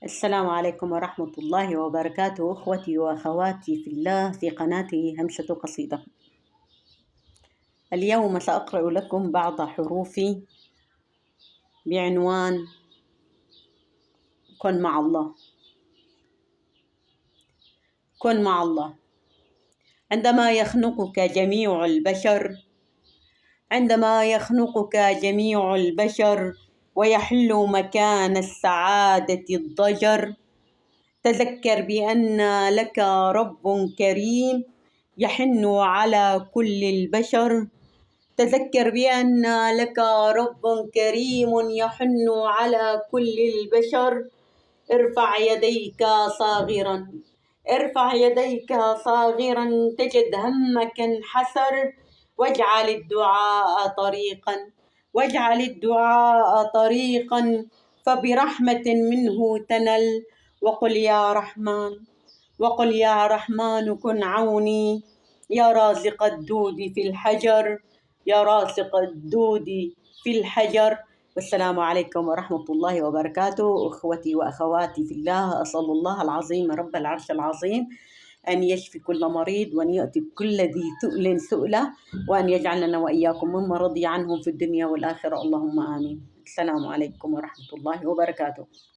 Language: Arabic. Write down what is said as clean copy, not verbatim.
السلام عليكم ورحمة الله وبركاته، أخوتي وأخواتي في الله في قناتي همسة قصيدة. اليوم سأقرأ لكم بعض حروفي بعنوان كن مع الله. كن مع الله. عندما يخنقك جميع البشر، عندما يخنقك جميع البشر ويحل مكان السعادة الضجر، تذكر بأن لك رب كريم يحن على كل البشر. تذكر بأن لك رب كريم يحن على كل البشر. ارفع يديك صاغرا، ارفع يديك صاغرا تجد همك انحسر، واجعل الدعاء طريقا، واجعل الدعاء طريقا، فبرحمة منه تنل. وقل يا رحمن، وقل يا رحمن كن عوني، يا رازق الدود في الحجر، يا رازق الدود في الحجر. والسلام عليكم ورحمة الله وبركاته، أخوتي وأخواتي في الله. أسأل الله العظيم رب العرش العظيم أن يشفي كل مريض، وأن يؤتي كل ذي سؤل سؤله، وأن يجعلنا وإياكم ممن رضي عنهم في الدنيا والآخرة، اللهم آمين. السلام عليكم ورحمة الله وبركاته.